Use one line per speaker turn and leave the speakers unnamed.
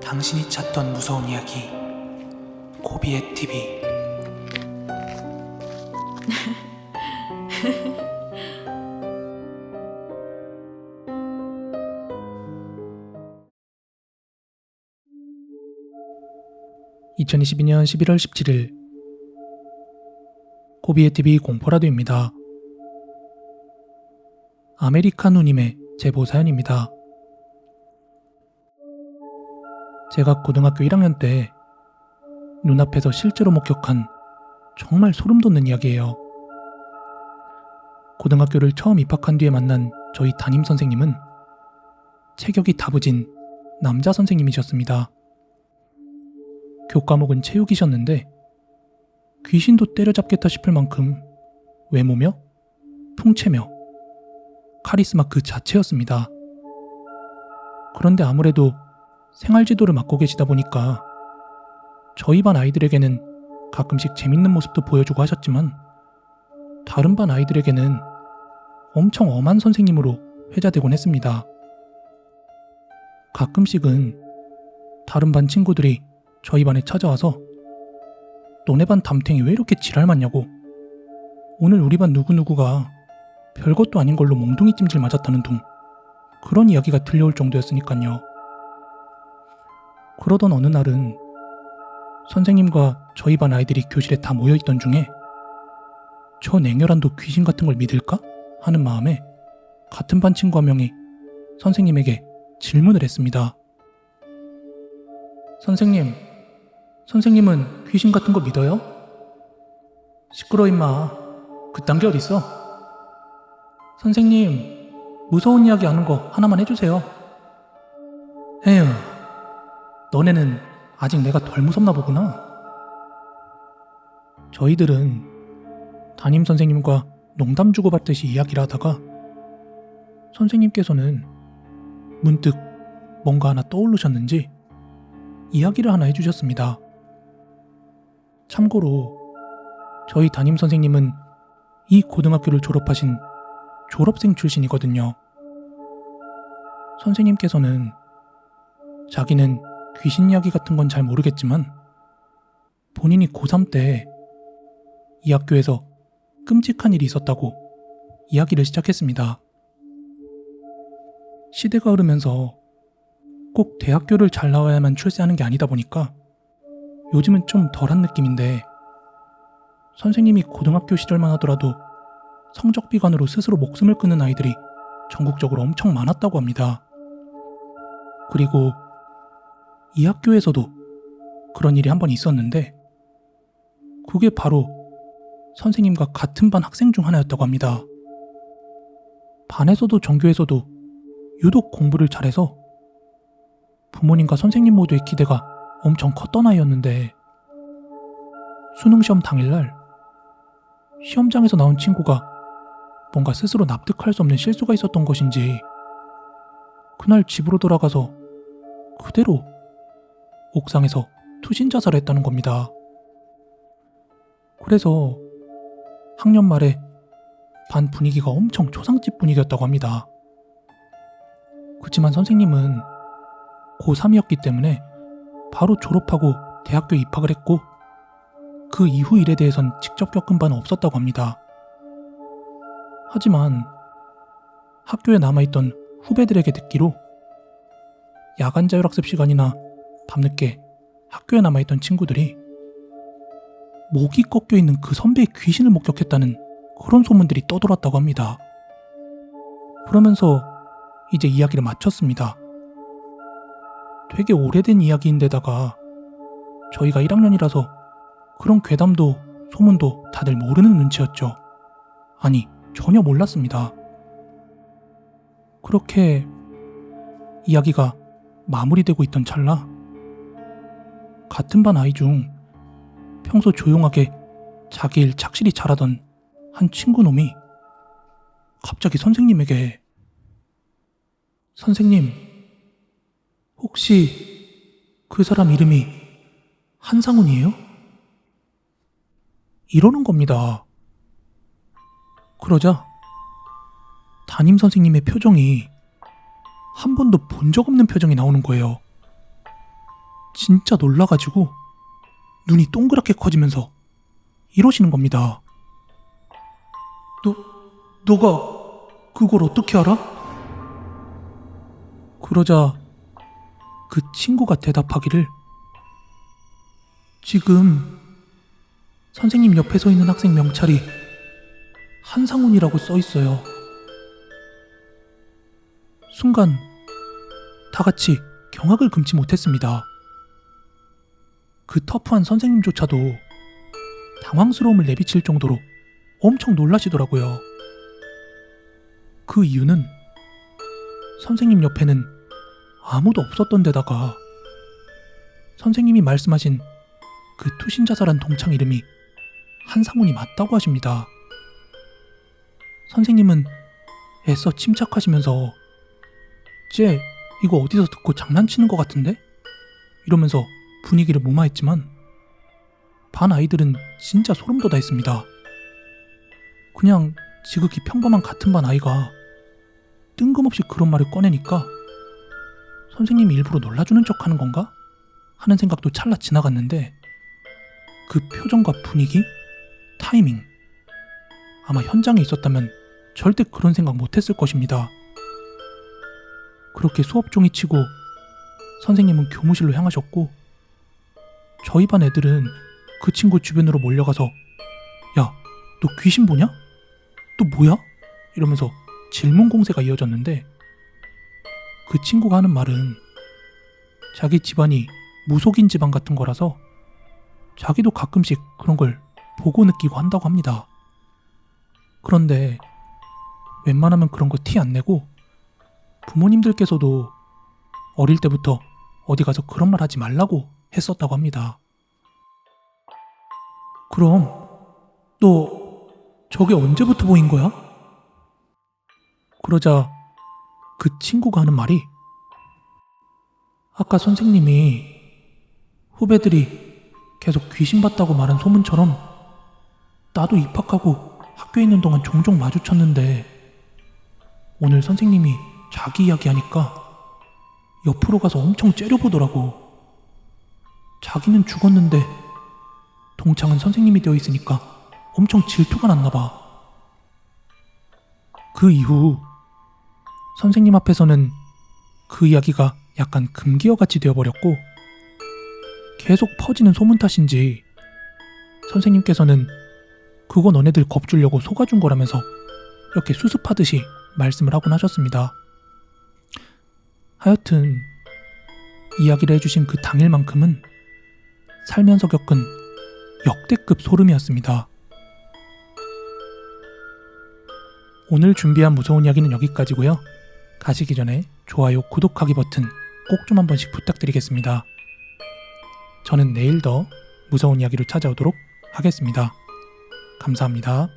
당신이 찾던 무서운 이야기 고비의 TV. (2022년 11월 17일) 고비의 TV 공포라디오입니다. 아메리카누님의 제보 사연입니다. 제가 고등학교 1학년 때 눈앞에서 실제로 목격한 정말 소름 돋는 이야기예요. 고등학교를 처음 입학한 뒤에 만난 저희 담임선생님은 체격이 다부진 남자 선생님이셨습니다. 교과목은 체육이셨는데 귀신도 때려잡겠다 싶을 만큼 외모며 풍채며 카리스마 그 자체였습니다. 그런데 아무래도 생활지도를 맡고 계시다 보니까 저희 반 아이들에게는 가끔씩 재밌는 모습도 보여주고 하셨지만 다른 반 아이들에게는 엄청 엄한 선생님으로 회자되곤 했습니다. 가끔씩은 다른 반 친구들이 저희 반에 찾아와서 너네 반 담탱이 왜 이렇게 지랄 맞냐고, 오늘 우리 반 누구누구가 별것도 아닌 걸로 몽둥이 찜질 맞았다는 둥, 그런 이야기가 들려올 정도였으니까요. 그러던 어느 날은 선생님과 저희 반 아이들이 교실에 다 모여있던 중에 저 냉혈한도 귀신 같은 걸 믿을까? 하는 마음에 같은 반 친구 한 명이 선생님에게 질문을 했습니다. 선생님은 귀신 같은 거 믿어요? 시끄러 임마, 그딴 게 어딨어? 선생님, 무서운 이야기 아는 거 하나만 해주세요. 에휴, 너네는 아직 내가 덜 무섭나 보구나. 저희들은 담임선생님과 농담 주고받듯이 이야기를 하다가 선생님께서는 문득 뭔가 하나 떠오르셨는지 이야기를 하나 해주셨습니다. 참고로 저희 담임선생님은 이 고등학교를 졸업하신 졸업생 출신이거든요. 선생님께서는 자기는 귀신 이야기 같은 건 잘 모르겠지만 본인이 고3 때 이 학교에서 끔찍한 일이 있었다고 이야기를 시작했습니다. 시대가 흐르면서 꼭 대학교를 잘 나와야만 출세하는 게 아니다 보니까 요즘은 좀 덜한 느낌인데, 선생님이 고등학교 시절만 하더라도 성적 비관으로 스스로 목숨을 끊는 아이들이 전국적으로 엄청 많았다고 합니다. 그리고 이 학교에서도 그런 일이 한 번 있었는데 그게 바로 선생님과 같은 반 학생 중 하나였다고 합니다. 반에서도 전교에서도 유독 공부를 잘해서 부모님과 선생님 모두의 기대가 엄청 컸던 아이였는데 수능시험 당일날 시험장에서 나온 친구가 뭔가 스스로 납득할 수 없는 실수가 있었던 것인지 그날 집으로 돌아가서 그대로 옥상에서 투신 자살을 했다는 겁니다. 그래서 학년 말에 반 분위기가 엄청 초상집 분위기였다고 합니다. 그치만 선생님은 고3이었기 때문에 바로 졸업하고 대학교 입학을 했고 그 이후 일에 대해선 직접 겪은 바는 없었다고 합니다. 하지만 학교에 남아있던 후배들에게 듣기로 야간 자율학습 시간이나 밤늦게 학교에 남아있던 친구들이 목이 꺾여있는 그 선배의 귀신을 목격했다는 그런 소문들이 떠돌았다고 합니다. 그러면서 이제 이야기를 마쳤습니다. 되게 오래된 이야기인데다가 저희가 1학년이라서 그런 괴담도 소문도 다들 모르는 눈치였죠. 아니, 전혀 몰랐습니다. 그렇게 이야기가 마무리되고 있던 찰나 같은 반 아이 중 평소 조용하게 자기 일 착실히 잘하던 한 친구놈이 갑자기 선생님에게 선생님, 혹시 그 사람 이름이 한상훈이에요? 이러는 겁니다. 그러자 담임선생님의 표정이 한 번도 본 적 없는 표정이 나오는 거예요. 진짜 놀라가지고 눈이 동그랗게 커지면서 이러시는 겁니다. 너가 그걸 어떻게 알아? 그러자 그 친구가 대답하기를, 지금 선생님 옆에 서 있는 학생 명찰이 한상훈이라고 써 있어요. 순간 다 같이 경악을 금치 못했습니다. 그 터프한 선생님조차도 당황스러움을 내비칠 정도로 엄청 놀라시더라고요. 그 이유는 선생님 옆에는 아무도 없었던 데다가 선생님이 말씀하신 그 투신자살한 동창 이름이 한상훈이 맞다고 하십니다. 선생님은 애써 침착하시면서 쟤 이거 어디서 듣고 장난치는 것 같은데? 이러면서 분위기를 무마했지만 반 아이들은 진짜 소름 돋아 했습니다. 그냥 지극히 평범한 같은 반 아이가 뜬금없이 그런 말을 꺼내니까 선생님이 일부러 놀라주는 척 하는 건가? 하는 생각도 찰나 지나갔는데, 그 표정과 분위기, 타이밍, 아마 현장에 있었다면 절대 그런 생각 못했을 것입니다. 그렇게 수업 종이 치고 선생님은 교무실로 향하셨고, 저희 반 애들은 그 친구 주변으로 몰려가서 야, 너 귀신 보냐? 또 뭐야? 이러면서 질문 공세가 이어졌는데, 그 친구가 하는 말은 자기 집안이 무속인 집안 같은 거라서 자기도 가끔씩 그런 걸 보고 느끼고 한다고 합니다. 그런데 웬만하면 그런 거 티 안 내고 부모님들께서도 어릴 때부터 어디 가서 그런 말 하지 말라고 했었다고 합니다. 그럼 너 저게 언제부터 보인 거야? 그러자 그 친구가 하는 말이, 아까 선생님이 후배들이 계속 귀신 봤다고 말한 소문처럼 나도 입학하고 학교에 있는 동안 종종 마주쳤는데 오늘 선생님이 자기 이야기하니까 옆으로 가서 엄청 째려보더라고. 자기는 죽었는데 동창은 선생님이 되어 있으니까 엄청 질투가 났나 봐. 그 이후 선생님 앞에서는 그 이야기가 약간 금기어같이 되어버렸고, 계속 퍼지는 소문 탓인지 선생님께서는 그거 너네들 겁주려고 속아준 거라면서 이렇게 수습하듯이 말씀을 하곤 하셨습니다. 하여튼 이야기를 해주신 그 당일만큼은 살면서 겪은 역대급 소름이었습니다. 오늘 준비한 무서운 이야기는 여기까지고요. 가시기 전에 좋아요, 구독하기 버튼 꼭 좀 한 번씩 부탁드리겠습니다. 저는 내일 더 무서운 이야기로 찾아오도록 하겠습니다. 감사합니다.